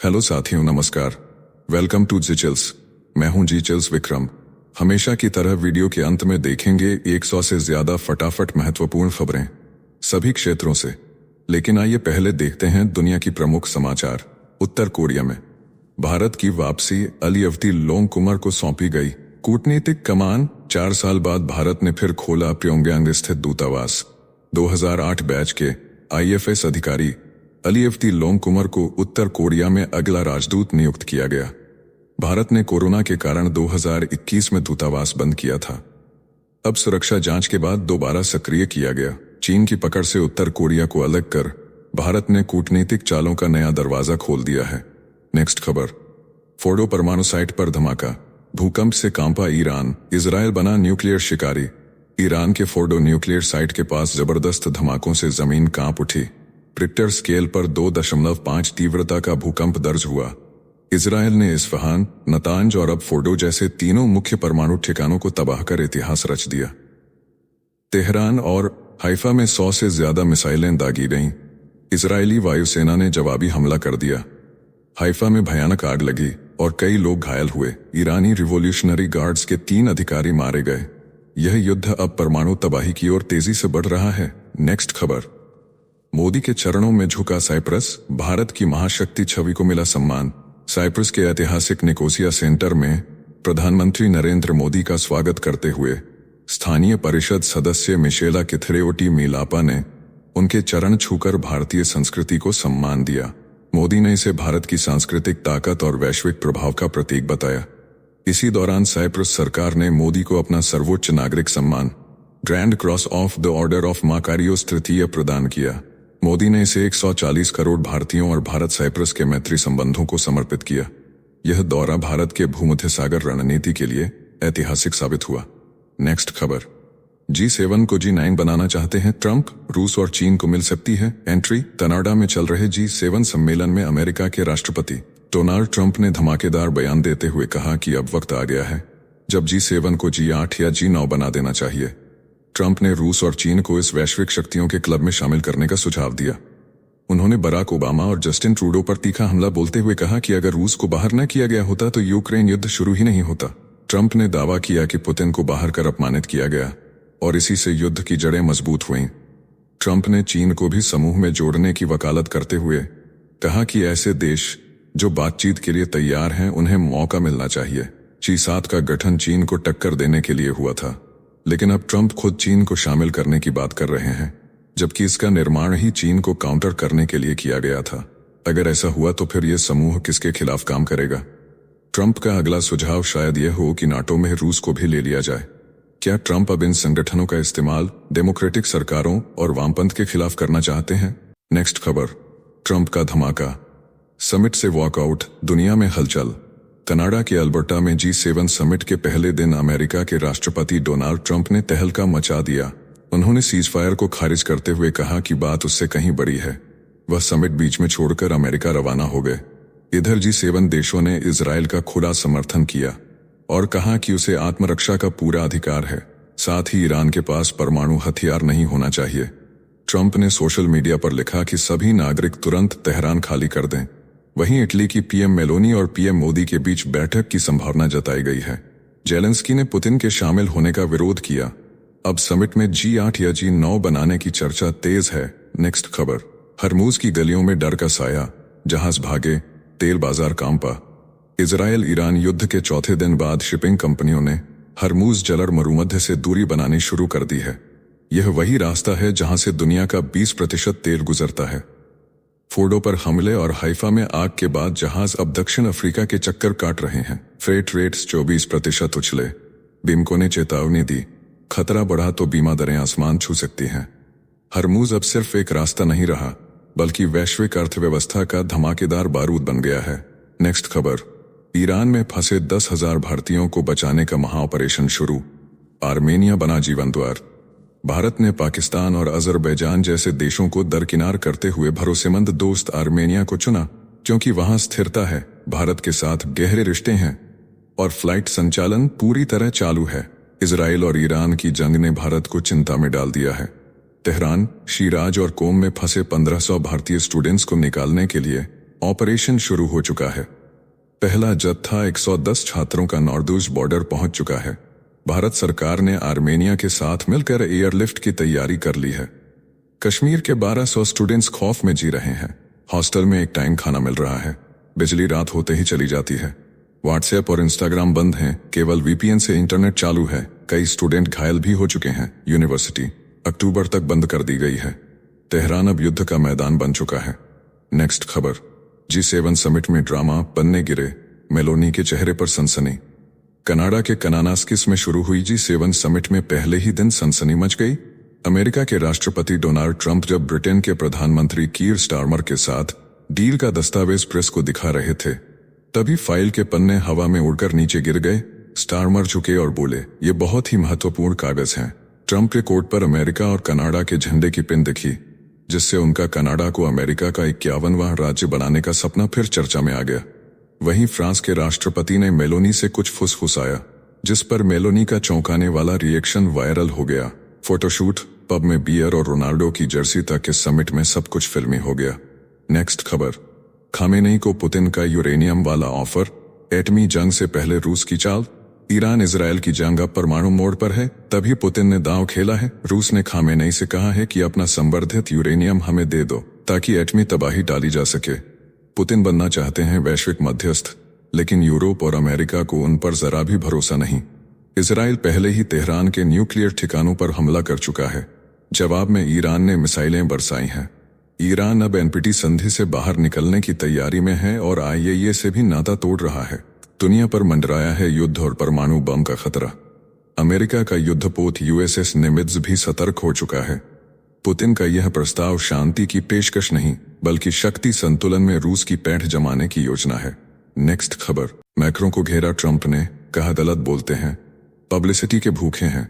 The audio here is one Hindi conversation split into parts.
हेलो साथियों, नमस्कार। Welcome to G chills. मैं हूं जी चिल्स विक्रम। हमेशा की तरह वीडियो के अंत में देखेंगे 100 से ज्यादा फटाफट महत्वपूर्ण खबरें सभी क्षेत्रों से। लेकिन आइए पहले देखते हैं दुनिया की प्रमुख समाचार। उत्तर कोरिया में भारत की वापसी, अलीअवती लोंगकुमर को सौंपी गई कूटनीतिक कमान। 4 साल बाद भारत ने फिर खोला प्योंगयांग स्थित दूतावास। 2008 बैच के IFS अधिकारी अलीअवती लोंगकुमर को उत्तर कोरिया में अगला राजदूत नियुक्त किया गया। भारत ने कोरोना के कारण 2021 में दूतावास बंद किया था। अब सुरक्षा जांच के बाद दोबारा सक्रिय किया गया। चीन की पकड़ से उत्तर कोरिया को अलग कर भारत ने कूटनीतिक चालों का नया दरवाजा खोल दिया है। नेक्स्ट खबर। फोर्डो परमाणु साइट पर धमाका, भूकंप से कांपा ईरान, इजरायल बना न्यूक्लियर शिकारी। ईरान के फोर्डो न्यूक्लियर साइट के पास जबरदस्त धमाकों से जमीन कांप उठी। रिक्टर स्केल पर 2.5 तीव्रता का भूकंप दर्ज हुआ। इजरायल ने इस्फहान, नतांज और अब फोर्डो जैसे तीनों मुख्य परमाणु ठिकानों को तबाह कर इतिहास रच दिया। तेहरान और हाइफा में 100 से ज्यादा मिसाइलें दागी गईं। इजरायली वायुसेना ने जवाबी हमला कर दिया। हाइफा में भयानक आग लगी और कई लोग घायल हुए। ईरानी रिवॉल्यूशनरी गार्ड्स के 3 अधिकारी मारे गए। यह युद्ध अब परमाणु तबाही की ओर तेजी से बढ़ रहा है। नेक्स्ट खबर। मोदी के चरणों में झुका साइप्रस, भारत की महाशक्ति छवि को मिला सम्मान। साइप्रस के ऐतिहासिक निकोसिया सेंटर में प्रधानमंत्री नरेंद्र मोदी का स्वागत करते हुए स्थानीय परिषद सदस्य मिशेला किथरेओटी मिलापा ने उनके चरण छूकर भारतीय संस्कृति को सम्मान दिया। मोदी ने इसे भारत की सांस्कृतिक ताकत और वैश्विक प्रभाव का प्रतीक बताया। इसी दौरान साइप्रस सरकार ने मोदी को अपना सर्वोच्च नागरिक सम्मान Grand Cross of the Order of Makarios तृतीय प्रदान किया। मोदी ने इसे 140 करोड़ भारतीयों और भारत साइप्रस के मैत्री संबंधों को समर्पित किया। यह दौरा भारत के भूमध्य सागर रणनीति के लिए ऐतिहासिक साबित हुआ। नेक्स्ट खबर। G7 को G9 बनाना चाहते हैं ट्रंप, रूस और चीन को मिल सकती है एंट्री। कनाडा में चल रहे G7 सम्मेलन में अमेरिका के राष्ट्रपति डोनाल्ड ट्रंप ने धमाकेदार बयान देते हुए कहा कि अब वक्त आ गया है जब G7 को G8 या G9 बना देना चाहिए। ट्रंप ने रूस और चीन को इस वैश्विक शक्तियों के क्लब में शामिल करने का सुझाव दिया। उन्होंने बराक ओबामा और जस्टिन ट्रूडो पर तीखा हमला बोलते हुए कहा कि अगर रूस को बाहर न किया गया होता तो यूक्रेन युद्ध शुरू ही नहीं होता। ट्रंप ने दावा किया कि पुतिन को बाहर कर अपमानित किया गया और इसी से युद्ध की जड़ें मजबूत हुईं। ट्रंप ने चीन को भी समूह में जोड़ने की वकालत करते हुए कहा कि ऐसे देश जो बातचीत के लिए तैयार हैं उन्हें मौका मिलना चाहिए। G7 का गठन चीन को टक्कर देने के लिए हुआ था, लेकिन अब ट्रंप खुद चीन को शामिल करने की बात कर रहे हैं, जबकि इसका निर्माण ही चीन को काउंटर करने के लिए किया गया था। अगर ऐसा हुआ तो फिर यह समूह किसके खिलाफ काम करेगा? ट्रंप का अगला सुझाव शायद यह हो कि नाटो में रूस को भी ले लिया जाए। क्या ट्रंप अब इन संगठनों का इस्तेमाल डेमोक्रेटिक सरकारों और वामपंथ के खिलाफ करना चाहते हैं? नेक्स्ट खबर। ट्रंप का धमाका, समिट से वॉकआउट, दुनिया में हलचल। कनाडा के अल्बर्टा में G7 समिट के पहले दिन अमेरिका के राष्ट्रपति डोनाल्ड ट्रंप ने तहलका मचा दिया। उन्होंने सीजफायर को खारिज करते हुए कहा कि बात उससे कहीं बड़ी है। वह समिट बीच में छोड़कर अमेरिका रवाना हो गए। इधर G7 देशों ने इजरायल का खुला समर्थन किया और कहा कि उसे आत्मरक्षा का पूरा अधिकार है। साथ ही ईरान के पास परमाणु हथियार नहीं होना चाहिए। ट्रंप ने सोशल मीडिया पर लिखा कि सभी नागरिक तुरंत तेहरान खाली कर दें। वहीं इटली की PM मेलोनी और PM मोदी के बीच बैठक की संभावना जताई गई है। जेलेंस्की ने पुतिन के शामिल होने का विरोध किया। अब समिट में G8 या G9 बनाने की चर्चा तेज है। नेक्स्ट खबर। हरमुज की गलियों में डर का साया, जहाज भागे, तेल बाजार कांपा। इजरायल ईरान युद्ध के चौथे दिन बाद शिपिंग कंपनियों ने हरमुज जलर मरुमध्य से दूरी बनानी शुरू कर दी है। यह वही रास्ता है जहां से दुनिया का 20% तेल गुजरता है। फोर्डो पर हमले और हाइफा में आग के बाद जहाज अब दक्षिण अफ्रीका के चक्कर काट रहे हैं। Freight rates 24% उछले। बिमको ने चेतावनी दी, खतरा बढ़ा तो बीमा दरें आसमान छू सकती हैं। हरमुज अब सिर्फ एक रास्ता नहीं रहा, बल्कि वैश्विक अर्थव्यवस्था का धमाकेदार बारूद बन गया है। नेक्स्ट खबर। ईरान में फंसे 10,000 भारतीयों को बचाने का महाऑपरेशन शुरू। आर्मेनिया बना जीवन द्वार। भारत ने पाकिस्तान और अजरबैजान जैसे देशों को दरकिनार करते हुए भरोसेमंद दोस्त आर्मेनिया को चुना, क्योंकि वहां स्थिरता है, भारत के साथ गहरे रिश्ते हैं और फ्लाइट संचालन पूरी तरह चालू है। इजराइल और ईरान की जंग ने भारत को चिंता में डाल दिया है। तेहरान, शिराज और कोम में फंसे 1500 भारतीय स्टूडेंट्स को निकालने के लिए ऑपरेशन शुरू हो चुका है। पहला जत्था 110 छात्रों का नॉर्दूज बॉर्डर पहुंच चुका है। भारत सरकार ने आर्मेनिया के साथ मिलकर एयरलिफ्ट की तैयारी कर ली है। कश्मीर के 1200 स्टूडेंट्स खौफ में जी रहे हैं। हॉस्टल में एक टाइम खाना मिल रहा है, बिजली रात होते ही चली जाती है। व्हाट्सएप और इंस्टाग्राम बंद हैं, केवल वीपीएन से इंटरनेट चालू है। कई स्टूडेंट घायल भी हो चुके हैं। यूनिवर्सिटी अक्टूबर तक बंद कर दी गई है। तेहरान अब युद्ध का मैदान बन चुका है। नेक्स्ट खबर, G7 समिट में ड्रामा बनने गिरे, मेलोनी के चेहरे पर सनसनी। कनाडा के कनानास्किस में शुरू हुई G7 समिट में पहले ही दिन सनसनी मच गई। अमेरिका के राष्ट्रपति डोनाल्ड ट्रंप जब ब्रिटेन के प्रधानमंत्री कीर स्टारमर के साथ डील का दस्तावेज प्रेस को दिखा रहे थे, तभी फाइल के पन्ने हवा में उड़कर नीचे गिर गए। स्टारमर झुके और बोले, ये बहुत ही महत्वपूर्ण कागज हैं। ट्रंप के कोट पर अमेरिका और कनाडा के झंडे की पिन दिखी, जिससे उनका कनाडा को अमेरिका का 51वां राज्य बनाने का सपना फिर चर्चा में आ गया। वहीं फ्रांस के राष्ट्रपति ने मेलोनी से कुछ फुसफुसाया, जिस पर मेलोनी का चौंकाने वाला रिएक्शन वायरल हो गया। फोटोशूट, पब में बियर और रोनाल्डो की जर्सी तक के समिट में सब कुछ फिल्मी हो गया। नेक्स्ट खबर, खामेनेई को पुतिन का यूरेनियम वाला ऑफर। एटमी जंग से पहले रूस की चाल। ईरान इजरायल की जंग अब परमाणु मोड़ पर है, तभी पुतिन ने दांव खेला है। रूस ने खामेनेई से कहा है कि अपना संवर्धित यूरेनियम हमें दे दो ताकि एटमी तबाही डाली जा सके। पुतिन बनना चाहते हैं वैश्विक मध्यस्थ, लेकिन यूरोप और अमेरिका को उन पर जरा भी भरोसा नहीं। इजरायल पहले ही तेहरान के न्यूक्लियर ठिकानों पर हमला कर चुका है। जवाब में ईरान ने मिसाइलें बरसाई हैं। ईरान अब एनपीटी संधि से बाहर निकलने की तैयारी में है और आईएईए से भी नाता तोड़ रहा है। दुनिया पर मंडराया है युद्ध और परमाणु बम का खतरा। अमेरिका का युद्धपोत यूएसएस निमित्ज भी सतर्क हो चुका है। पुतिन का यह प्रस्ताव शांति की पेशकश नहीं, बल्कि शक्ति संतुलन में रूस की पैठ जमाने की योजना है। नेक्स्ट खबर, मैक्रों को घेरा ट्रंप ने, कहा गलत बोलते हैं, पब्लिसिटी के भूखे हैं।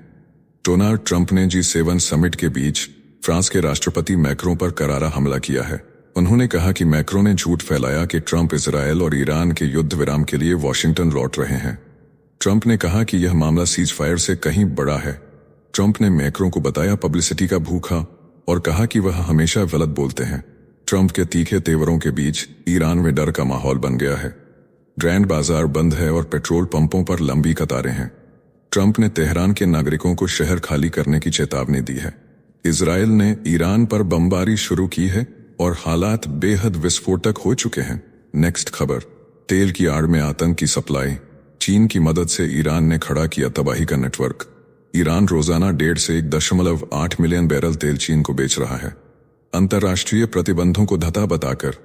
डोनाल्ड ट्रंप ने G7 समिट के बीच फ्रांस के राष्ट्रपति मैक्रों पर करारा हमला किया है। उन्होंने कहा कि मैक्रों ने झूठ फैलाया कि ट्रंप इजरायल और ईरान के युद्ध विराम के लिए वॉशिंगटन लौट रहे हैं। ट्रंप ने कहा कि यह मामला सीज फायर से कहीं बड़ा है। ट्रंप ने मैक्रों को बताया पब्लिसिटी का भूखा और कहा कि वह हमेशा गलत बोलते हैं। ट्रंप के तीखे तेवरों के बीच ईरान में डर का माहौल बन गया है। ग्रैंड बाजार बंद है और पेट्रोल पंपों पर लंबी कतारें हैं। ट्रंप ने तेहरान के नागरिकों को शहर खाली करने की चेतावनी दी है। इजरायल ने ईरान पर बमबारी शुरू की है और हालात बेहद विस्फोटक हो चुके हैं। नेक्स्ट खबर, तेल की आड़ में आतंक की सप्लाई। चीन की मदद से ईरान ने खड़ा किया तबाही का नेटवर्क। ईरान रोजाना 1.5 से 1.8 मिलियन बैरल तेल चीन को बेच रहा है। अंतर्राष्ट्रीय प्रतिबंधों को धता बताकर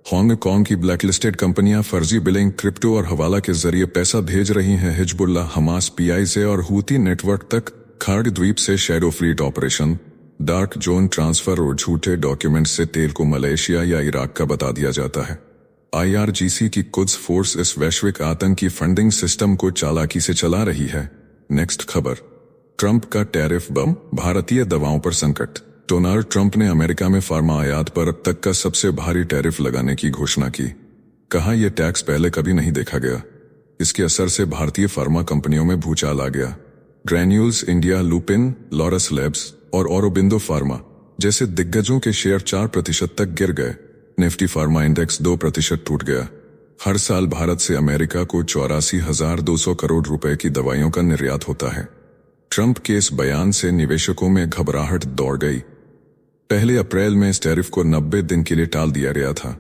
हांगकांग की ब्लैकलिस्टेड कंपनियां फर्जी बिलिंग, क्रिप्टो और हवाला के जरिए पैसा भेज रही हैं हिजबुल्लाह, हमास, पीआई से और हूती नेटवर्क तक। खाड़ी द्वीप से shadow fleet operation, dark zone transfer और झूठे डॉक्यूमेंट से तेल को मलेशिया या इराक का बता दिया जाता है। IRGC की कुद्स फोर्स इस वैश्विक आतंकी फंडिंग सिस्टम को चालाकी से चला रही है। नेक्स्ट खबर, ट्रंप का टैरिफ बम, भारतीय दवाओं पर संकट। डोनाल्ड ट्रंप ने अमेरिका में फार्मा आयात पर अब तक का सबसे भारी टैरिफ लगाने की घोषणा की। कहा यह टैक्स पहले कभी नहीं देखा गया। इसके असर से भारतीय फार्मा कंपनियों में भूचाल आ गया। Granules India, Lupin, Laurus labs और औरोबिंदो फार्मा जैसे दिग्गजों के शेयर 4% तक गिर गए। निफ्टी फार्मा इंडेक्स 2% टूट गया। हर साल भारत से अमेरिका को 84,200 करोड़ रुपए की दवाइयों का निर्यात होता है। ट्रंप के इस बयान से निवेशकों में घबराहट दौड़ गई। पहले अप्रैल में इस टैरिफ को 90 दिन के लिए टाल दिया गया था।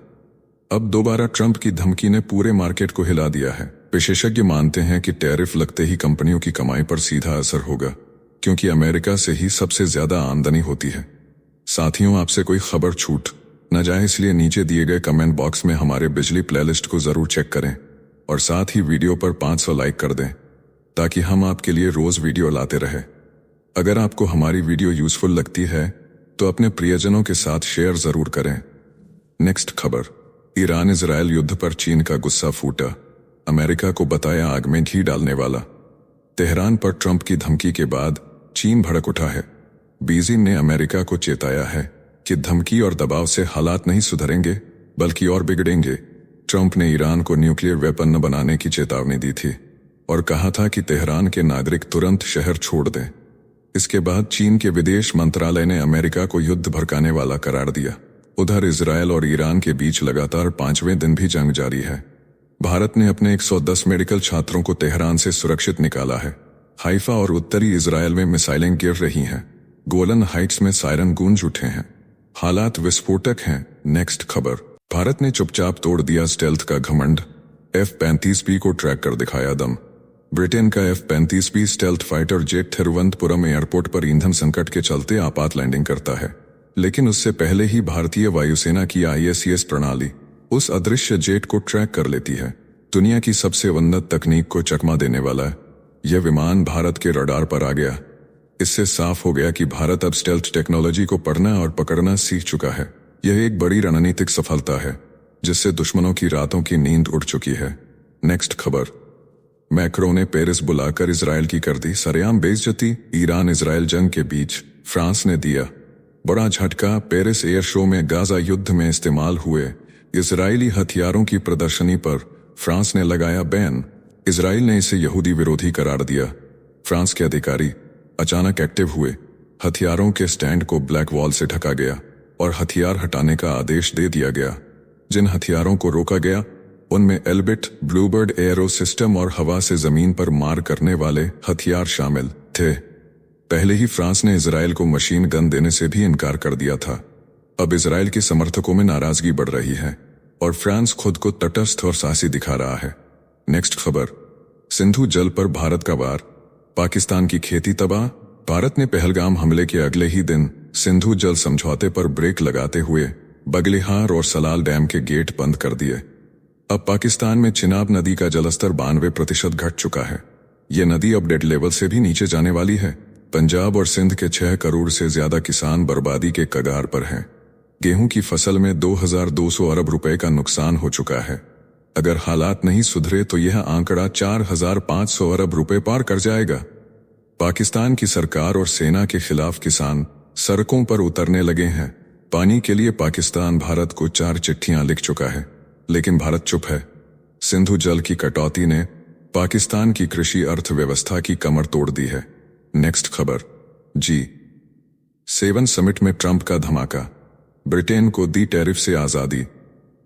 अब दोबारा ट्रंप की धमकी ने पूरे मार्केट को हिला दिया है। विशेषज्ञ मानते हैं कि टैरिफ लगते ही कंपनियों की कमाई पर सीधा असर होगा, क्योंकि अमेरिका से ही सबसे ज्यादा आमदनी होती है। साथियों, आपसे कोई खबर छूट न जाए, इसलिए नीचे दिए गए कमेंट बॉक्स में हमारे बिजली प्लेलिस्ट को जरूर चेक करें और साथ ही वीडियो पर 500 लाइक कर दें, ताकि हम आपके लिए रोज वीडियो लाते रहे। अगर आपको हमारी वीडियो यूजफुल लगती है तो अपने प्रियजनों के साथ शेयर जरूर करें। नेक्स्ट खबर, ईरान इजरायल युद्ध पर चीन का गुस्सा फूटा, अमेरिका को बताया आग में घी डालने वाला। तेहरान पर ट्रंप की धमकी के बाद चीन भड़क उठा है। बीजिंग ने अमेरिका को चेताया है कि धमकी और दबाव से हालात नहीं सुधरेंगे बल्कि और बिगड़ेंगे। ट्रंप ने ईरान को न्यूक्लियर वेपन न बनाने की चेतावनी दी थी और कहा था कि तेहरान के नागरिक तुरंत शहर छोड़ दें। इसके बाद चीन के विदेश मंत्रालय ने अमेरिका को युद्ध भड़काने वाला करार दिया। उधर इजरायल और ईरान के बीच लगातार 5वें दिन भी जंग जारी है। भारत ने अपने 110 मेडिकल छात्रों को तेहरान से सुरक्षित निकाला है। हाइफा और उत्तरी इजरायल में मिसाइलें गिर रही हैं। गोलन हाइट्स में सायरन गूंज उठे हैं। हालात विस्फोटक हैं। नेक्स्ट खबर, भारत ने चुपचाप तोड़ दिया स्टेल्थ का घमंड। F-35B को ट्रैक कर दिखाया दम। ब्रिटेन का F-35B stealth fighter jet Thiruvananthapuram airport पर ईंधन संकट के चलते आपात लैंडिंग करता है, लेकिन उससे पहले ही भारतीय वायुसेना की ISES प्रणाली उस अदृश्य जेट को ट्रैक कर लेती है। दुनिया की सबसे उन्नत तकनीक को चकमा देने वाला है। यह विमान भारत के रडार पर आ गया। इससे साफ हो गया कि भारत अब स्टेल्थ टेक्नोलॉजी को पढ़ना और पकड़ना सीख चुका है। यह एक बड़ी रणनीतिक सफलता है जिससे दुश्मनों की रातों की नींद उड़ चुकी है। नेक्स्ट खबर, मैक्रो ने पेरिस बुलाकर इजरायल की कर दी सरेआम बेइज्जती। ईरान इजरायल जंग के बीच फ्रांस ने दिया बड़ा झटका। पेरिस एयर शो में गाजा युद्ध में इस्तेमाल हुए इजरायली हथियारों की प्रदर्शनी पर फ्रांस ने लगाया बैन। इजरायल ने इसे यहूदी विरोधी करार दिया। फ्रांस के अधिकारी अचानक एक्टिव हुए। हथियारों के स्टैंड को ब्लैक वॉल से ढका गया और हथियार हटाने का आदेश दे दिया गया। जिन हथियारों को रोका गया उनमें एल्बिट, ब्लूबर्ड एयरो सिस्टम और हवा से जमीन पर मार करने वाले हथियार शामिल थे। पहले ही फ्रांस ने इजरायल को मशीन गन देने से भी इनकार कर दिया था। अब इजरायल के समर्थकों में नाराजगी बढ़ रही है और फ्रांस खुद को तटस्थ और साहसी दिखा रहा है। नेक्स्ट खबर, सिंधु जल पर भारत का वार। पाकिस्तान की खेती तबाह। भारत ने पहलगाम हमले के अगले ही दिन सिंधु जल समझौते पर ब्रेक लगाते हुए बगलिहार और सलाल डैम के गेट बंद कर दिए। अब पाकिस्तान में चिनाब नदी का जलस्तर 92% घट चुका है। ये नदी अब डेड लेवल से भी नीचे जाने वाली है। पंजाब और सिंध के 6 करोड़ से ज्यादा किसान बर्बादी के कगार पर हैं। गेहूं की फसल में 2200 अरब रुपए का नुकसान हो चुका है। अगर हालात नहीं सुधरे तो यह आंकड़ा 4500 अरब रुपए पार कर जाएगा। पाकिस्तान की सरकार और सेना के खिलाफ किसान सड़कों पर उतरने लगे हैं। पानी के लिए पाकिस्तान भारत को 4 चिट्ठियां लिख चुका है, लेकिन भारत चुप है। सिंधु जल की कटौती ने पाकिस्तान की कृषि अर्थव्यवस्था की कमर तोड़ दी है। नेक्स्ट खबर, G7 समिट में ट्रंप का धमाका। ब्रिटेन को दी टैरिफ से आजादी।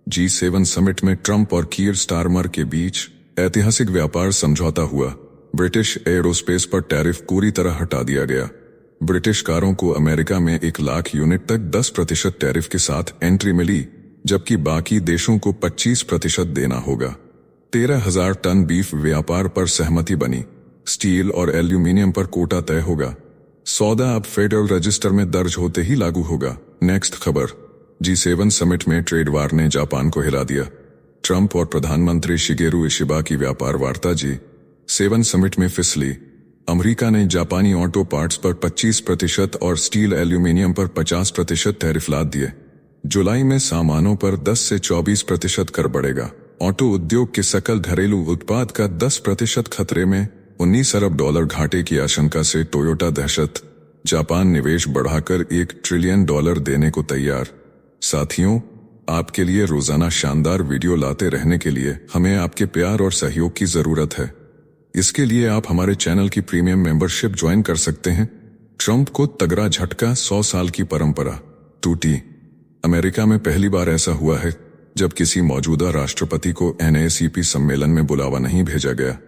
G7 समिट में ट्रंप और कीर स्टारमर के बीच ऐतिहासिक व्यापार समझौता हुआ। ब्रिटिश एयरोस्पेस पर टैरिफ पूरी तरह हटा दिया गया। ब्रिटिश कारों को अमेरिका में 1 लाख यूनिट तक 10% टैरिफ के साथ एंट्री मिली, जबकि बाकी देशों को 25% देना होगा। 13,000 टन बीफ व्यापार पर सहमति बनी। स्टील और एल्यूमीनियम पर कोटा तय होगा। सौदा अब फेडरल रजिस्टर में दर्ज होते ही लागू होगा। नेक्स्ट खबर, G7 समिट में ट्रेड वार ने जापान को हिला दिया। ट्रंप और प्रधानमंत्री शिगेरू इशिबा की व्यापार वार्ता G7 समिट में फिसली। अमेरिका ने जापानी ऑटो पार्ट्स पर 25% और स्टील एल्यूमीनियम पर 50% टैरिफ लाद दिए। जुलाई में सामानों पर 10 से 24% कर बढ़ेगा। ऑटो उद्योग के सकल घरेलू उत्पाद का 10% खतरे में। 19 अरब डॉलर घाटे की आशंका से टोयोटा दहशत। जापान निवेश बढ़ाकर $1 ट्रिलियन देने को तैयार। साथियों, आपके लिए रोजाना शानदार वीडियो लाते रहने के लिए हमें आपके प्यार और सहयोग की जरूरत है। इसके लिए आप हमारे चैनल की प्रीमियम मेंबरशिप ज्वाइन कर सकते हैं। ट्रंप को तगड़ा झटका, 100 साल की परंपरा टूटी। अमेरिका में पहली बार ऐसा हुआ है जब किसी मौजूदा राष्ट्रपति को NACP सम्मेलन में बुलावा नहीं भेजा गया।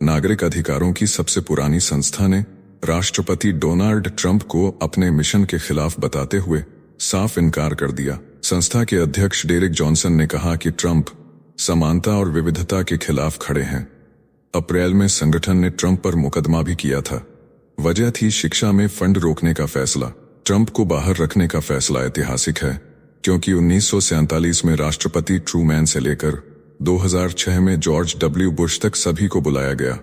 नागरिक अधिकारों की सबसे पुरानी संस्था ने राष्ट्रपति डोनाल्ड ट्रंप को अपने मिशन के खिलाफ बताते हुए साफ इनकार कर दिया। संस्था के अध्यक्ष डेरिक जॉनसन ने कहा कि ट्रंप समानता और विविधता के खिलाफ खड़े हैं। अप्रैल में संगठन ने ट्रंप पर मुकदमा भी किया था। वजह थी शिक्षा में फंड रोकने का फैसला। ट्रंप को बाहर रखने का फैसला ऐतिहासिक है, क्योंकि 1947 में राष्ट्रपति ट्रूमैन से लेकर 2006 में जॉर्ज W. बुश तक सभी को बुलाया गया।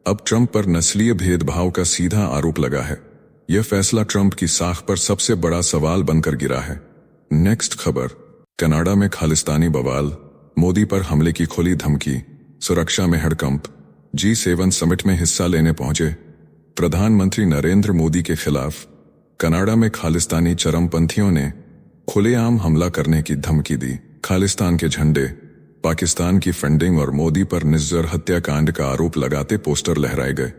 अब ट्रंप पर नस्लीय भेदभाव का सीधा आरोप लगा है। यह फैसला ट्रंप की साख पर सबसे बड़ा सवाल बनकर गिरा है। नेक्स्ट खबर, कनाडा में खालिस्तानी बवाल। मोदी पर हमले की खुली धमकी। सुरक्षा में हड़कंप। G7 समिट में हिस्सा लेने पहुंचे प्रधानमंत्री नरेंद्र मोदी के खिलाफ कनाडा में खालिस्तानी चरमपंथियों ने खुलेआम हमला करने की धमकी दी। खालिस्तान के झंडे, पाकिस्तान की फंडिंग और मोदी पर निज्जर हत्याकांड का आरोप लगाते पोस्टर लहराए गए।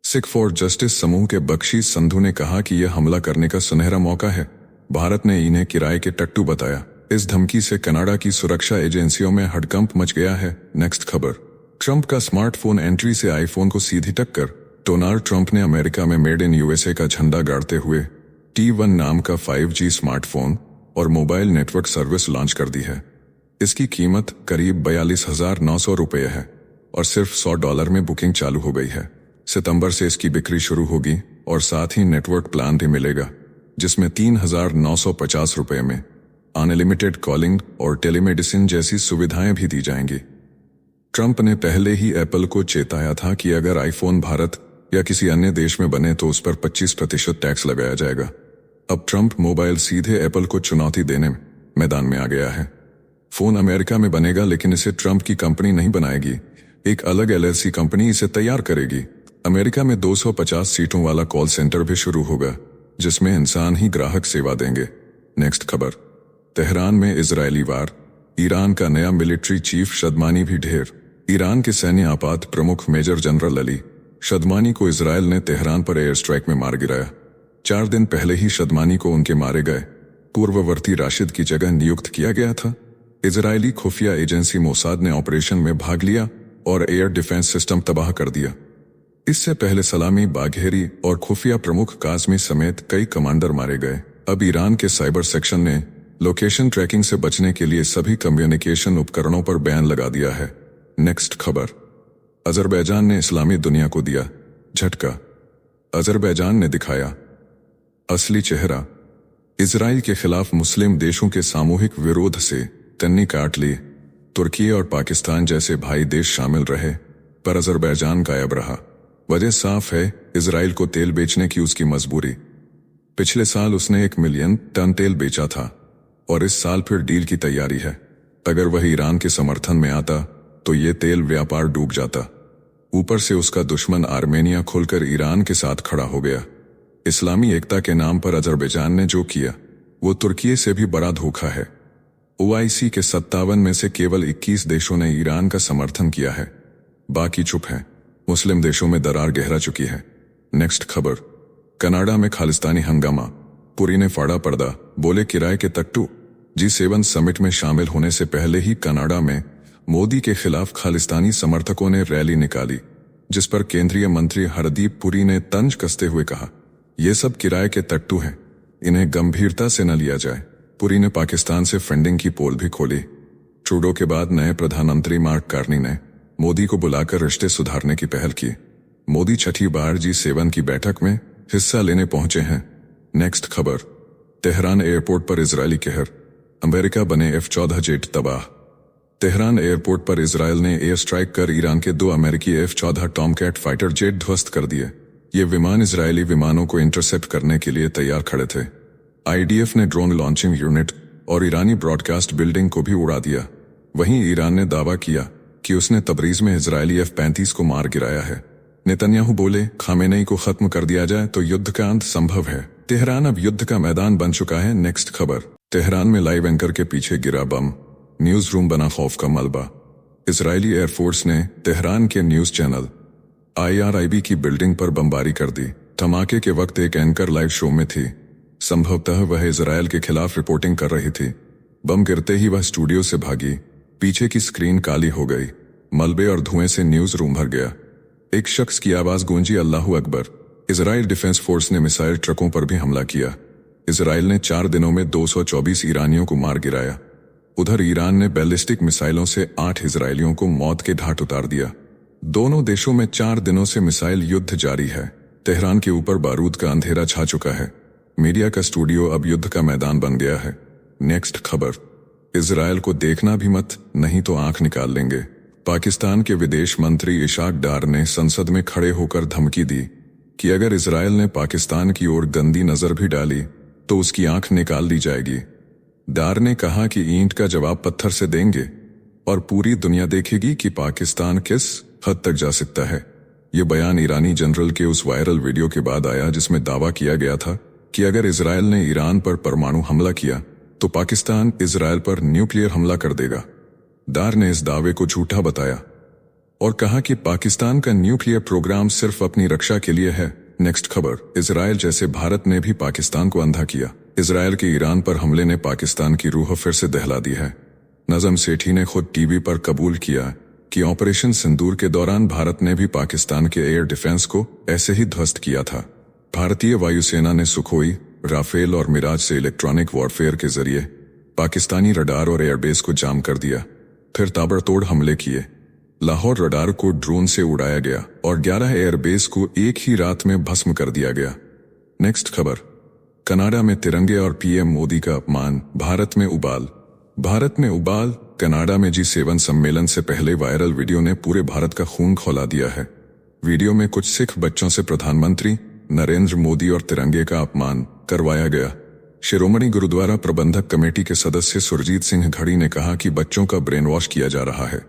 सिख फॉर जस्टिस समूह के बख्शी संधू ने कहा कि यह हमला करने का सुनहरा मौका है। भारत ने इन्हें किराए के टट्टू बताया। इस धमकी से कनाडा की सुरक्षा एजेंसियों में हड़कंप मच गया है। नेक्स्ट खबर, ट्रंप का स्मार्टफोन एंट्री से आईफोन को सीधी टक्कर। डोनाल्ड ट्रंप ने अमेरिका में मेड इन यूएसए का झंडा गाड़ते हुए T1 नाम का 5G स्मार्टफोन और मोबाइल नेटवर्क सर्विस लॉन्च कर दी है। इसकी कीमत करीब 42,900 रुपये है और सिर्फ $100 में बुकिंग चालू हो गई है। सितंबर से इसकी बिक्री शुरू होगी और साथ ही नेटवर्क प्लान भी मिलेगा, जिसमें 3,950 रुपये में अनलिमिटेड कॉलिंग और टेलीमेडिसिन जैसी सुविधाएं भी दी जाएंगी। ट्रंप ने पहले ही एप्पल को चेताया था कि अगर आईफोन भारत या किसी अन्य देश में बने तो उस पर 25% टैक्स लगाया जाएगा। अब ट्रंप मोबाइल सीधे एप्पल को चुनौती देने मैदान में आ गया है। फोन अमेरिका में बनेगा, लेकिन इसे ट्रंप की कंपनी नहीं बनाएगी, एक अलग LLC कंपनी इसे तैयार करेगी। अमेरिका में 250 सीटों वाला कॉल सेंटर भी शुरू होगा, जिसमें इंसान ही ग्राहक सेवा देंगे। नेक्स्ट खबर, तेहरान में इजरायली वार, ईरान का नया मिलिट्री चीफ शदमानी भी ढेर। ईरान के सैन्य आपात प्रमुख मेजर जनरल अली शदमानी को इजरायल ने तेहरान पर एयर स्ट्राइक में मार गिराया। 4 दिन पहले ही शदमानी को उनके मारे गए पूर्ववर्ती राशिद की जगह नियुक्त किया गया था। इजरायली खुफिया एजेंसी मोसाद ने ऑपरेशन में भाग लिया और एयर डिफेंस सिस्टम तबाह कर दिया। इससे पहले सलामी, बाघेरी और खुफिया प्रमुख काजमी समेत कई कमांडर मारे गए। अब ईरान के साइबर सेक्शन ने लोकेशन ट्रैकिंग से बचने के लिए सभी कम्युनिकेशन उपकरणों पर बैन लगा दिया है। नेक्स्ट खबर, अजरबैजान ने इस्लामी दुनिया को दिया झटका। अजरबैजान ने दिखाया असली चेहरा। इजराइल के खिलाफ मुस्लिम देशों के सामूहिक विरोध से तन्नी काट ली। तुर्की और पाकिस्तान जैसे भाई देश शामिल रहे, पर अजरबैजान गायब रहा। वजह साफ है, इजराइल को तेल बेचने की उसकी मजबूरी। पिछले साल उसने 1 मिलियन टन तेल बेचा था और इस साल फिर डील की तैयारी है। अगर वह ईरान के समर्थन में आता तो ये तेल व्यापार डूब जाता। ऊपर से उसका दुश्मन आर्मेनिया खुलकर ईरान के साथ खड़ा हो गया। इस्लामी एकता के नाम पर अजरबैजान ने जो किया वो तुर्की से भी बड़ा धोखा है। OIC के 57 में से केवल 21 देशों ने ईरान का समर्थन किया है, बाकी चुप हैं। मुस्लिम देशों में दरार गहरा चुकी है। नेक्स्ट खबर, कनाडा में खालिस्तानी हंगामा, पुरी ने फाड़ा पर्दा, बोले किराए के टट्टू। G7 समिट में शामिल होने से पहले ही कनाडा में मोदी के खिलाफ खालिस्तानी समर्थकों ने रैली निकाली, जिस पर केंद्रीय मंत्री हरदीप पुरी ने तंज कसते हुए कहा, ये सब किराए के टट्टू हैं, इन्हें गंभीरता से न लिया जाए। पुरी ने पाकिस्तान से फंडिंग की पोल भी खोली। ट्रूडो के बाद नए प्रधानमंत्री मार्क कार्नी ने मोदी को बुलाकर रिश्ते सुधारने की पहल की। मोदी छठी बार G7 की बैठक में हिस्सा लेने पहुंचे हैं। नेक्स्ट खबर, तेहरान एयरपोर्ट पर इजरायली कहर, अमेरिका बने F-14 जेट तबाह। तेहरान एयरपोर्ट पर इजरायल ने एयर स्ट्राइक कर ईरान के 2 अमेरिकी F-14 टॉमकैट फाइटर जेट ध्वस्त कर दिए। ये विमान इजरायली विमानों को इंटरसेप्ट करने के लिए तैयार खड़े थे। IDF ने ड्रोन लॉन्चिंग यूनिट और ईरानी ब्रॉडकास्ट बिल्डिंग को भी उड़ा दिया। वहीं ईरान ने दावा किया कि उसने तबरीज में इजरायली F-35 को मार गिराया है। नेतन्याहू बोले, खामेनेई को खत्म कर दिया जाए तो युद्ध का अंत संभव है। तेहरान अब युद्ध का मैदान बन चुका है। नेक्स्ट खबर, तेहरान में लाइव एंकर के पीछे गिरा बम, न्यूज रूम बना खौफ का मलबा। इजरायली एयरफोर्स ने तेहरान के न्यूज चैनल IRIB की बिल्डिंग पर बमबारी कर दी। धमाके के वक्त एक एंकर लाइव शो में थी। संभवतः वह इजरायल के खिलाफ रिपोर्टिंग कर रही थी। बम गिरते ही वह स्टूडियो से भागी। पीछे की स्क्रीन काली हो गई। मलबे और धुएं से न्यूज रूम भर गया। एक शख्स की आवाज गूंजी, अल्लाहू अकबर। इजराइल डिफेंस फोर्स ने मिसाइल ट्रकों पर भी हमला किया। इजराइल ने 4 दिनों में 224 ईरानियों को मार गिराया। उधर ईरान ने बैलिस्टिक मिसाइलों से 8 इजरायलियों को मौत के घाट उतार दिया। दोनों देशों में 4 दिनों से मिसाइल युद्ध जारी है। तेहरान के ऊपर बारूद का अंधेरा छा चुका है। मीडिया का स्टूडियो अब युद्ध का मैदान बन गया है। नेक्स्ट खबर, इजरायल को देखना भी मत, नहीं तो आंख निकाल लेंगे। पाकिस्तान के विदेश मंत्री इशाक डार ने संसद में खड़े होकर धमकी दी कि अगर इजरायल ने पाकिस्तान की ओर गंदी नजर भी डाली तो उसकी आंख निकाल ली जाएगी। डार ने कहा कि ईंट का जवाब पत्थर से देंगे और पूरी दुनिया देखेगी कि पाकिस्तान किस हद तक जा सकता है। ये बयान ईरानी जनरल के उस वायरल वीडियो के बाद आया जिसमें दावा किया गया था कि अगर इजरायल ने ईरान पर परमाणु हमला किया तो पाकिस्तान इजरायल पर न्यूक्लियर हमला कर देगा। डार ने इस दावे को झूठा बताया और कहा कि पाकिस्तान का न्यूक्लियर प्रोग्राम सिर्फ अपनी रक्षा के लिए है। नेक्स्ट खबर, इजरायल जैसे भारत ने भी पाकिस्तान को अंधा किया। इजरायल के ईरान पर हमले ने पाकिस्तान की रूह फिर से दहला दी है। नजम सेठी ने खुद टीवी पर कबूल किया कि ऑपरेशन सिंदूर के दौरान भारत ने भी पाकिस्तान के एयर डिफेंस को ऐसे ही ध्वस्त किया था। भारतीय वायुसेना ने सुखोई, राफेल और मिराज से इलेक्ट्रॉनिक वॉरफेयर के जरिए पाकिस्तानी रडार और एयरबेस को जाम कर दिया, फिर ताबड़तोड़ हमले किए। लाहौर रडार को ड्रोन से उड़ाया गया और 11 एयरबेस को एक ही रात में भस्म कर दिया गया। नेक्स्ट खबर, कनाडा में तिरंगे और पीएम मोदी का अपमान, भारत में उबाल। कनाडा में G7 सम्मेलन से पहले वायरल वीडियो ने पूरे भारत का खून खौला दिया है। वीडियो में कुछ सिख बच्चों से प्रधानमंत्री नरेंद्र मोदी और तिरंगे का अपमान करवाया गया। शिरोमणि गुरुद्वारा प्रबंधक कमेटी के सदस्य सुरजीत सिंह घड़ी ने कहा कि बच्चों का ब्रेन वॉश किया जा रहा है,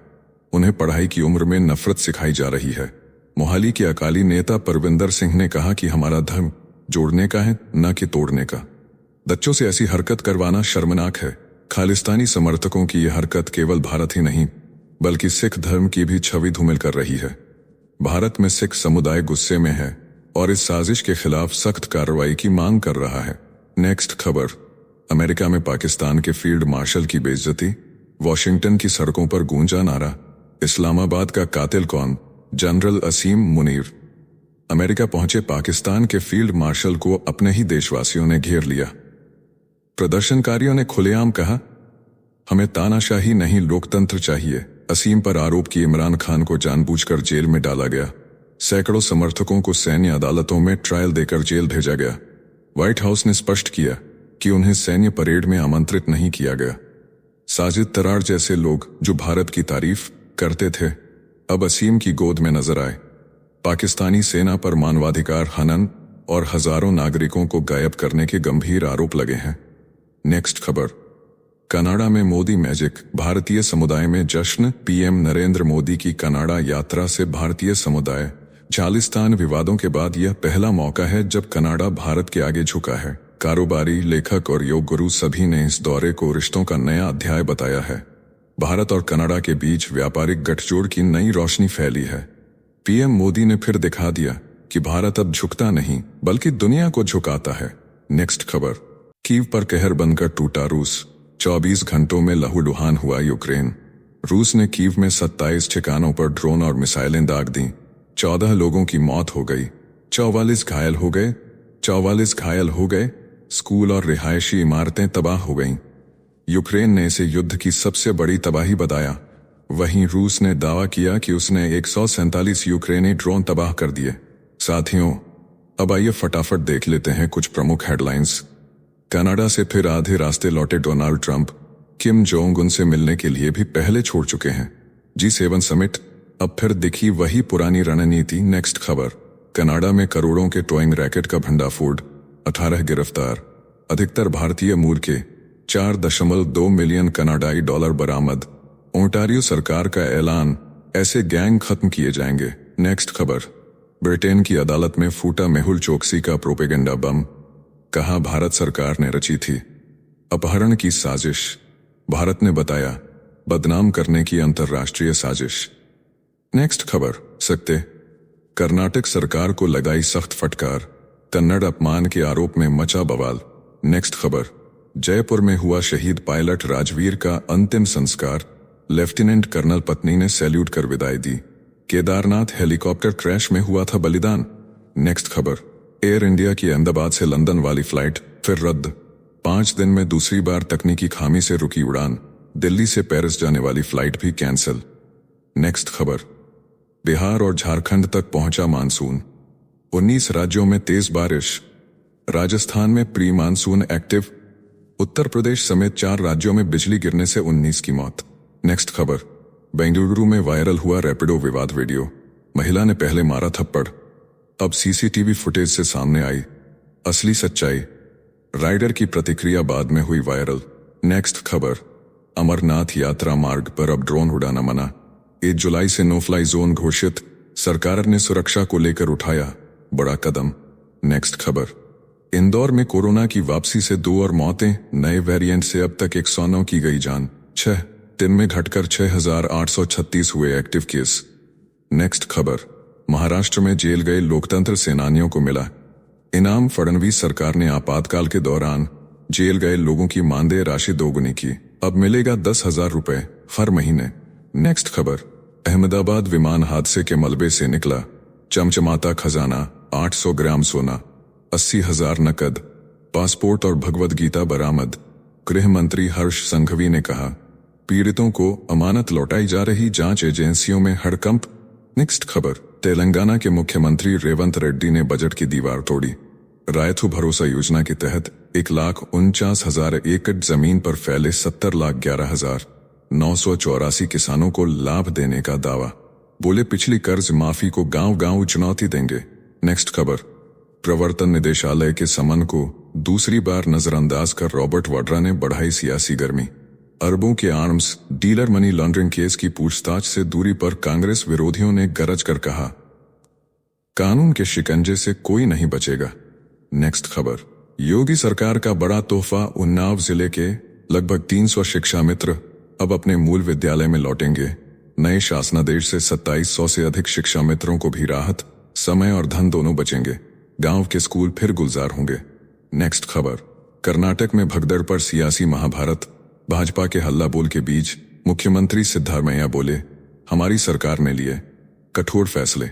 उन्हें पढ़ाई की उम्र में नफरत सिखाई जा रही है। मोहाली के अकाली नेता परविंदर सिंह ने कहा कि हमारा धर्म जोड़ने का है, न कि तोड़ने का। बच्चों से ऐसी हरकत करवाना शर्मनाक है। खालिस्तानी समर्थकों की यह हरकत केवल भारत ही नहीं बल्कि सिख धर्म की भी छवि धूमिल कर रही है। भारत में सिख समुदाय गुस्से में है और इस साजिश के खिलाफ सख्त कार्रवाई की मांग कर रहा है। नेक्स्ट खबर, अमेरिका में पाकिस्तान के फील्ड मार्शल की बेइज्जती, वॉशिंगटन की सड़कों पर गूंजा नारा, इस्लामाबाद का कातिल कौन, जनरल असीम मुनीर। अमेरिका पहुंचे पाकिस्तान के फील्ड मार्शल को अपने ही देशवासियों ने घेर लिया। प्रदर्शनकारियों ने खुलेआम कहा, हमें तानाशाही नहीं लोकतंत्र चाहिए। असीम पर आरोप कि इमरान खान को जानबूझकर जेल में डाला गया। सैकड़ों समर्थकों को सैन्य अदालतों में ट्रायल देकर जेल भेजा गया। व्हाइट हाउस ने स्पष्ट किया कि उन्हें सैन्य परेड में आमंत्रित नहीं किया गया। साजिद तरार जैसे लोग जो भारत की तारीफ करते थे अब असीम की गोद में नजर आए। पाकिस्तानी सेना पर मानवाधिकार हनन और हजारों नागरिकों को गायब करने के गंभीर आरोप लगे हैं। नेक्स्ट खबर, कनाडा में मोदी मैजिक, भारतीय समुदाय में जश्न। पीएम नरेंद्र मोदी की कनाडा यात्रा से भारतीय समुदाय चालिस्तान विवादों के बाद यह पहला मौका है जब कनाडा भारत के आगे झुका है। कारोबारी, लेखक और योग गुरु सभी ने इस दौरे को रिश्तों का नया अध्याय बताया है। भारत और कनाडा के बीच व्यापारिक गठजोड़ की नई रोशनी फैली है। पीएम मोदी ने फिर दिखा दिया कि भारत अब झुकता नहीं बल्कि दुनिया को झुकाता है। नेक्स्ट खबर, कीव पर कहर बनकर टूटा रूस, 24 घंटों में लहूलुहान हुआ यूक्रेन। रूस ने कीव में 27 ठिकानों पर ड्रोन और मिसाइलें दाग दी। 14 लोगों की मौत हो गई, 44 घायल हो गए। स्कूल और रिहायशी इमारतें तबाह हो गईं। यूक्रेन ने इसे युद्ध की सबसे बड़ी तबाही बताया। वहीं रूस ने दावा किया कि उसने 147 यूक्रेनी ड्रोन तबाह कर दिए। साथियों, अब आइए फटाफट देख लेते हैं कुछ प्रमुख हेडलाइंस। कनाडा से फिर आधे रास्ते लौटे Donald Trump, Kim Jong Un से मिलने के लिए भी पहले छोड़ चुके हैं। G7 समिट, अब फिर दिखी वही पुरानी रणनीति। नेक्स्ट खबर, कनाडा में करोड़ों के टॉइंग रैकेट का भंडाफोड़, 18 गिरफ्तार, अधिकतर भारतीय मूल के, 4.2 मिलियन कनाडाई डॉलर बरामद। ओंटारियो सरकार का ऐलान, ऐसे गैंग खत्म किए जाएंगे। नेक्स्ट खबर, ब्रिटेन की अदालत में फूटा मेहुल चोकसी का प्रोपेगेंडा बम, कहा भारत सरकार ने रची थी। अपहरण की साजिश, भारत ने बताया बदनाम करने की अंतर्राष्ट्रीय साजिश। नेक्स्ट खबर, सकते, कर्नाटक सरकार को लगाई सख्त फटकार, कन्नड़ अपमान के आरोप में मचा बवाल। नेक्स्ट खबर, जयपुर में हुआ शहीद पायलट राजवीर का अंतिम संस्कार, लेफ्टिनेंट कर्नल पत्नी ने सैल्यूट कर विदाई दी। केदारनाथ हेलीकॉप्टर क्रैश में हुआ था बलिदान। नेक्स्ट खबर, एयर इंडिया की अहमदाबाद से लंदन वाली फ्लाइट फिर रद्द, 5 दिन में दूसरी बार तकनीकी खामी से रुकी उड़ान। दिल्ली से पेरिस जाने वाली फ्लाइट भी कैंसिल। नेक्स्ट खबर, बिहार और झारखंड तक पहुंचा मानसून, 19 राज्यों में तेज बारिश, राजस्थान में pre monsoon active, Uttar Pradesh समेत 4 राज्यों में बिजली गिरने से 19 की मौत। नेक्स्ट खबर, बेंगलुरु में वायरल हुआ रैपिडो विवाद वीडियो, महिला ने पहले मारा थप्पड़, अब सीसीटीवी फुटेज से सामने आई असली सच्चाई, राइडर की प्रतिक्रिया बाद में हुई वायरल। नेक्स्ट खबर, अमरनाथ यात्रा मार्ग पर अब ड्रोन उड़ाना मना, 1 जुलाई से नो फ्लाई जोन घोषित, सरकार ने सुरक्षा को लेकर उठाया बड़ा कदम। नेक्स्ट खबर, इंदौर में कोरोना की वापसी से 2 और मौतें, नए वेरिएंट से अब तक 109 की गई जान, 6 दिन में घटकर 6,836 हुए एक्टिव केस। नेक्स्ट खबर, महाराष्ट्र में जेल गए लोकतंत्र सेनानियों को मिला इनाम, फडणवीस सरकार ने आपातकाल के दौरान जेल गए लोगों की मानदेय राशि दोगुनी की, अब मिलेगा 10,000 रुपए हर महीने। नेक्स्ट खबर, अहमदाबाद विमान हादसे के मलबे से निकला चमचमाता खजाना, 800 ग्राम सोना, 80,000 नकद, पासपोर्ट और भगवद गीता बरामद। गृह मंत्री हर्ष संघवी ने कहा, पीड़ितों को अमानत लौटाई जा रही, जांच एजेंसियों में हड़कंप। नेक्स्ट खबर, तेलंगाना के मुख्यमंत्री रेवंत रेड्डी ने बजट की दीवार तोड़ी। रायतु भरोसा योजना के तहत 1,49,000 एकड़ जमीन पर फैले 70,11,984 किसानों को लाभ देने का दावा। बोले पिछली कर्ज माफी को गांव-गांव चुनौती देंगे। नेक्स्ट खबर, प्रवर्तन निदेशालय के समन को दूसरी बार नजरअंदाज कर रॉबर्ट वाड्रा ने बढ़ाई सियासी गर्मी। अरबों के arms dealer money laundering case की पूछताछ से दूरी पर कांग्रेस विरोधियों ने गरज कर कहा, कानून के शिकंजे से कोई नहीं बचेगा। नेक्स्ट खबर, योगी सरकार का बड़ा तोहफा, उन्नाव जिले के लगभग 300 शिक्षा मित्र अब अपने मूल विद्यालय में लौटेंगे। नए शासनादेश से 2700 से अधिक शिक्षा मित्रों को भी राहत, समय और धन दोनों बचेंगे। गांव के स्कूल फिर गुलजार होंगे। नेक्स्ट खबर, कर्नाटक में भगदड़ पर सियासी महाभारत, भाजपा के हल्ला बोल के बीच मुख्यमंत्री सिद्धारमैया बोले, हमारी सरकार ने लिए कठोर फैसले,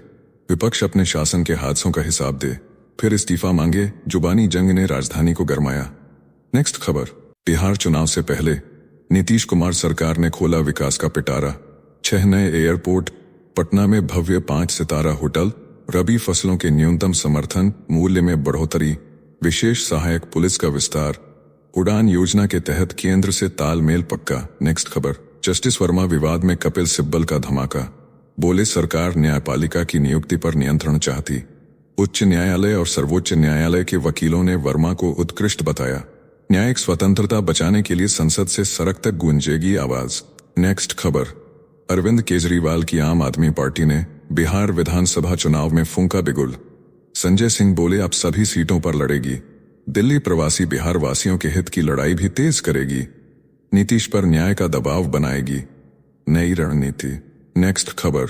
विपक्ष अपने शासन के हादसों का हिसाब दे, फिर इस्तीफा मांगे। जुबानी जंग ने राजधानी को गरमाया। नेक्स्ट खबर, बिहार चुनाव से पहले नीतीश कुमार सरकार ने खोला विकास का पिटारा। 6 नए एयरपोर्ट, पटना में भव्य 5 सितारा होटल, रबी फसलों के न्यूनतम समर्थन मूल्य में बढ़ोतरी, विशेष सहायक पुलिस का विस्तार, उड़ान योजना के तहत केंद्र से तालमेल पक्का। नेक्स्ट खबर, जस्टिस वर्मा विवाद में कपिल सिब्बल का धमाका, बोले सरकार न्यायपालिका की नियुक्ति पर नियंत्रण चाहती। उच्च न्यायालय और सर्वोच्च न्यायालय के वकीलों ने वर्मा को उत्कृष्ट बताया। न्यायिक स्वतंत्रता बचाने के लिए संसद से सड़क तक गूंजेगी आवाज। नेक्स्ट खबर, अरविंद केजरीवाल की आम आदमी पार्टी ने बिहार विधानसभा चुनाव में फूंका बिगुल। संजय सिंह बोले अब सभी सीटों पर लड़ेगी। दिल्ली प्रवासी बिहार वासियों के हित की लड़ाई भी तेज करेगी। नीतीश पर न्याय का दबाव बनाएगी, नई रणनीति। नेक्स्ट खबर,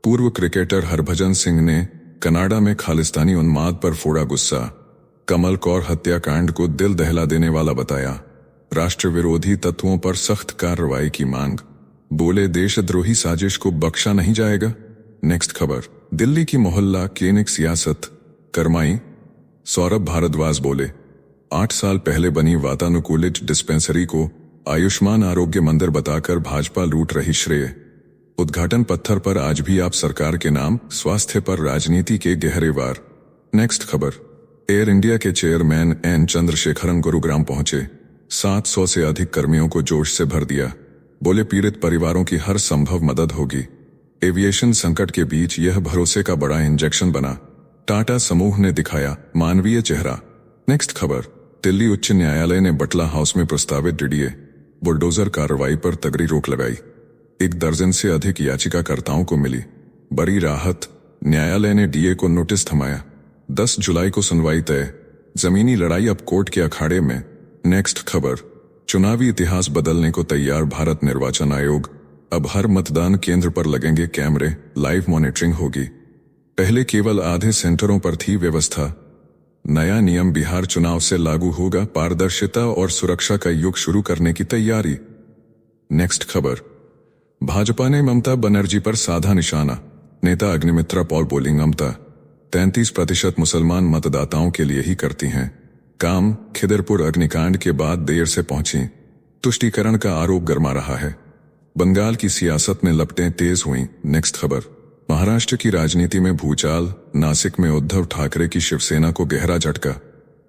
पूर्व क्रिकेटर हरभजन सिंह ने कनाडा में खालिस्तानी उन्माद पर फोड़ा गुस्सा। कमल कौर हत्याकांड को दिल दहला देने वाला बताया। राष्ट्र विरोधी तत्वों पर सख्त कार्रवाई की मांग, बोले देशद्रोही साजिश को बख्शा नहीं जाएगा। नेक्स्ट खबर, दिल्ली की मोहल्ला क्लिनिक सियासत करमाई। सौरभ भारद्वाज बोले 8 साल पहले बनी वातानुकूलित डिस्पेंसरी को आयुष्मान आरोग्य मंदिर बताकर भाजपा लूट रही श्रेय। उद्घाटन पत्थर पर आज भी आप सरकार के नाम, स्वास्थ्य पर राजनीति के गहरे वार। नेक्स्ट खबर, एयर इंडिया के चेयरमैन एन चंद्रशेखरन गुरुग्राम पहुंचे। 700 से अधिक कर्मियों को जोश से भर दिया। बोले पीड़ित परिवारों की हर संभव मदद होगी। एविएशन संकट के बीच यह भरोसे का बड़ा इंजेक्शन बना। टाटा समूह ने दिखाया मानवीय चेहरा। नेक्स्ट खबर, दिल्ली उच्च न्यायालय ने बटला हाउस में प्रस्तावित डीडीए बुलडोजर कार्रवाई पर तगड़ी रोक लगाई। 1 दर्जन से अधिक याचिकाकर्ताओं को मिली बड़ी राहत। न्यायालय ने डीए को नोटिस थमाया। 10 जुलाई को सुनवाई तय। जमीनी लड़ाई अब कोर्ट के अखाड़े में। नेक्स्ट खबर, चुनावी इतिहास बदलने को तैयार भारत निर्वाचन आयोग। अब हर मतदान केंद्र पर लगेंगे कैमरे, लाइव मॉनिटरिंग होगी। पहले केवल आधे सेंटरों पर थी व्यवस्था। नया नियम बिहार चुनाव से लागू होगा। पारदर्शिता और सुरक्षा का युग शुरू करने की तैयारी। नेक्स्ट खबर, भाजपा ने ममता बनर्जी पर साधा निशाना। नेता अग्निमित्रा पॉल बोली, ममता 33% मुसलमान मतदाताओं के लिए ही करती हैं काम। खिदरपुर अग्निकांड के बाद देर से पहुंची। तुष्टीकरण का आरोप गरमा रहा है। बंगाल की सियासत में लपटें तेज हुई। नेक्स्ट खबर, महाराष्ट्र की राजनीति में भूचाल। नासिक में उद्धव ठाकरे की शिवसेना को गहरा झटका।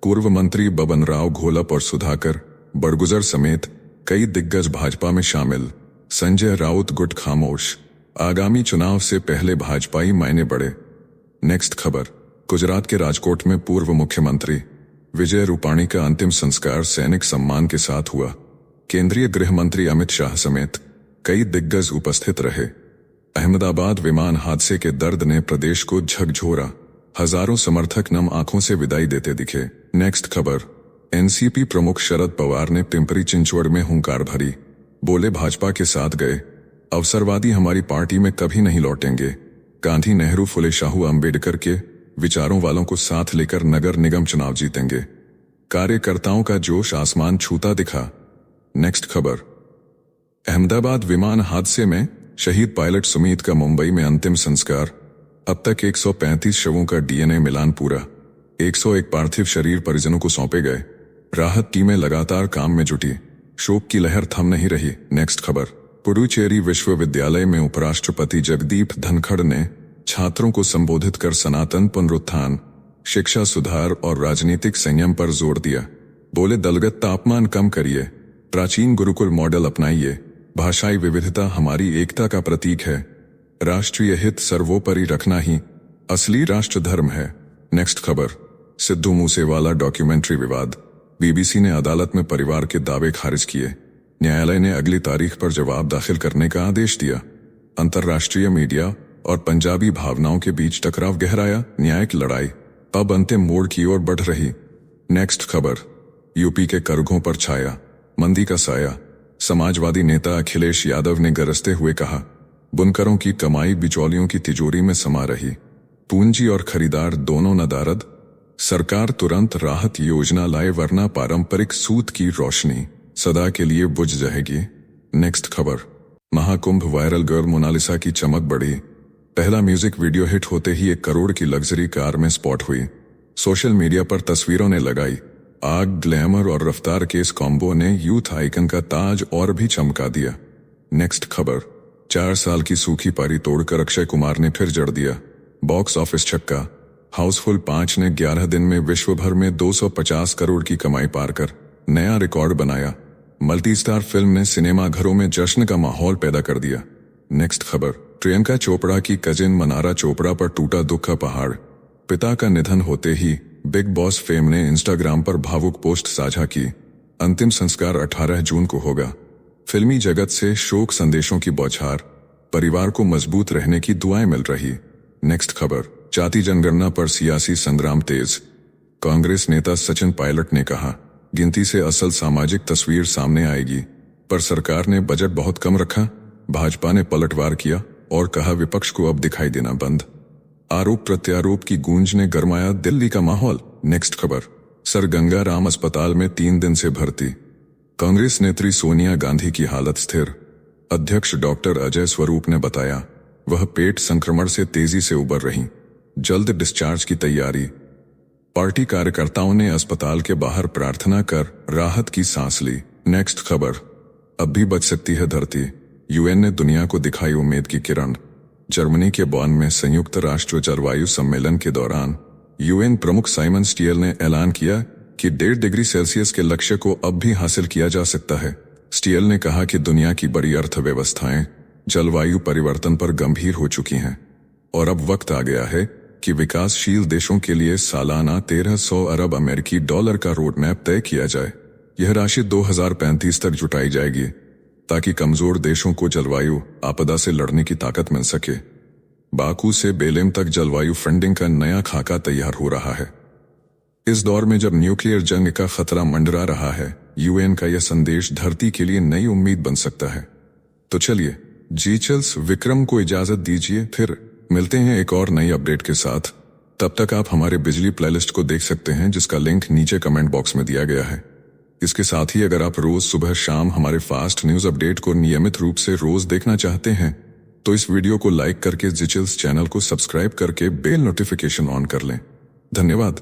पूर्व मंत्री बबन राव घोलप और सुधाकर बड़गुजर समेत कई दिग्गज भाजपा में शामिल। संजय राउत गुट खामोश। आगामी चुनाव से पहले भाजपाई मायने बढ़े। नेक्स्ट खबर, गुजरात के राजकोट में पूर्व मुख्यमंत्री विजय रूपाणी का अंतिम संस्कार सैनिक सम्मान के साथ हुआ। केंद्रीय गृह मंत्री अमित शाह समेत कई दिग्गज उपस्थित रहे। अहमदाबाद विमान हादसे के दर्द ने प्रदेश को झकझोरा। हजारों समर्थक नम आंखों से विदाई देते दिखे। नेक्स्ट खबर, एनसीपी प्रमुख शरद पवार ने पिंपरी चिंचवड़ में हुंकार भरी। बोले भाजपा के साथ गए अवसरवादी हमारी पार्टी में कभी नहीं लौटेंगे। गांधी, नेहरू, फुले शाहू, अंबेडकर के विचारों वालों को साथ लेकर नगर निगम चुनाव जीतेंगे। कार्यकर्ताओं का जोश आसमान छूता दिखा। नेक्स्ट खबर। अहमदाबाद विमान हादसे में शहीद पायलट सुमीत का मुंबई में अंतिम संस्कार। अब तक 135 शवों का डीएनए मिलान पूरा। 101 पार्थिव शरीर परिजनों को सौंपे गए। राहत टीमें लगातार काम में जुटी। शोक की लहर थम नहीं रही। नेक्स्ट खबर। पुडुचेरी विश्वविद्यालय में उपराष्ट्रपति जगदीप धनखड़ ने छात्रों को संबोधित कर सनातन पुनरुत्थान, शिक्षा सुधार और राजनीतिक संयम पर जोर दिया। बोले, दलगत तापमान कम करिए, प्राचीन गुरुकुल मॉडल अपनाइए, भाषाई विविधता हमारी एकता का प्रतीक है, राष्ट्रीय हित सर्वोपरि रखना ही असली राष्ट्र धर्म है। नेक्स्ट खबर। सिद्धू मूसेवाला डॉक्यूमेंट्री विवाद। बीबीसी ने अदालत में परिवार के दावे खारिज किए। न्यायालय ने अगली तारीख पर जवाब दाखिल करने का आदेश दिया। अंतर्राष्ट्रीय मीडिया और पंजाबी भावनाओं के बीच टकराव गहराया। न्यायिक लड़ाई अब अंतिम मोड़ की ओर बढ़ रही। नेक्स्ट खबर। यूपी के करघों पर छाया मंदी का साया। समाजवादी नेता अखिलेश यादव ने गरजते हुए कहा, बुनकरों की कमाई बिचौलियों की तिजोरी में समा रही, पूंजी और खरीदार दोनों नदारद। सरकार तुरंत राहत योजना लाए वरना पारंपरिक सूत की रोशनी सदा के लिए बुझ जाएगी। नेक्स्ट खबर। महाकुंभ वायरल गर्ल मोनालिसा की चमक बढ़ी। पहला म्यूजिक वीडियो हिट होते ही 1 करोड़ की लग्जरी कार में स्पॉट हुई। सोशल मीडिया पर तस्वीरों ने लगाई आग। ग्लैमर और रफ्तार के इस कॉम्बो ने यूथ आइकन का ताज और भी चमका दिया। नेक्स्ट खबर। 4 साल की सूखी पारी तोड़कर अक्षय कुमार ने फिर जड़ दिया। बॉक्स ऑफिस छक्का। हाउसफुल 5 ने 11 दिन में विश्व भर में 250 करोड़ की कमाई पार कर नया रिकॉर्ड बनाया। मल्टी स्टार फिल्म ने सिनेमा घरों में जश्न का माहौल पैदा कर दिया। नेक्स्ट खबर। प्रियंका चोपड़ा की कजिन मनारा चोपड़ा पर टूटा दुख का पहाड़। पिता का निधन होते ही बिग बॉस फेम ने इंस्टाग्राम पर भावुक पोस्ट साझा की। अंतिम संस्कार 18 जून को होगा। फिल्मी जगत से शोक संदेशों की बौछार। परिवार को मजबूत रहने की दुआएं मिल रही। नेक्स्ट खबर। जाति जनगणना पर सियासी संग्राम तेज। कांग्रेस नेता सचिन पायलट ने कहा, गिनती से असल सामाजिक तस्वीर सामने आएगी, पर सरकार ने बजट बहुत कम रखा। भाजपा ने पलटवार किया और कहा, विपक्ष को अब दिखाई देना बंद। आरोप प्रत्यारोप की गूंज ने गरमाया दिल्ली का माहौल। नेक्स्ट खबर। सर गंगा राम अस्पताल में 3 दिन से भर्ती। कांग्रेस नेत्री सोनिया गांधी की हालत स्थिर। अध्यक्ष डॉक्टर अजय स्वरूप ने बताया, वह पेट संक्रमण से तेजी से उबर रही, जल्द डिस्चार्ज की तैयारी। पार्टी कार्यकर्ताओं ने अस्पताल के बाहर प्रार्थना कर राहत की सांस ली। नेक्स्ट खबर। अब भी बच सकती है धरती। यूएन ने दुनिया को दिखाई उम्मीद की किरण। जर्मनी के बॉन में संयुक्त राष्ट्र जलवायु सम्मेलन के दौरान यूएन प्रमुख साइमन स्टीयल ने ऐलान किया कि 1.5 डिग्री सेल्सियस के लक्ष्य को अब भी हासिल किया जा सकता है। स्टीयल ने कहा कि दुनिया की बड़ी अर्थव्यवस्थाएं जलवायु परिवर्तन पर गंभीर हो चुकी हैं और अब वक्त आ गया है कि विकासशील देशों के लिए सालाना 1300 अरब अमेरिकी डॉलर का रोड मैप तय किया जाए। यह राशि 2035 तक जुटाई जाएगी ताकि कमजोर देशों को जलवायु आपदा से लड़ने की ताकत मिल सके। बाकू से बेलेम तक जलवायु फंडिंग का नया खाका तैयार हो रहा है। इस दौर में जब न्यूक्लियर जंग का खतरा मंडरा रहा है, यूएन का यह संदेश धरती के लिए नई उम्मीद बन सकता है। तो चलिए, जीचल्स विक्रम को इजाजत दीजिए, फिर मिलते हैं एक और नई अपडेट के साथ। तब तक आप हमारे बिजली प्लेलिस्ट को देख सकते हैं, जिसका लिंक नीचे कमेंट बॉक्स में दिया गया है। इसके साथ ही अगर आप रोज सुबह शाम हमारे फास्ट न्यूज अपडेट को नियमित रूप से रोज देखना चाहते हैं तो इस वीडियो को लाइक करके जीचल्स चैनल को सब्सक्राइब करके बेल नोटिफिकेशन ऑन कर लें। धन्यवाद।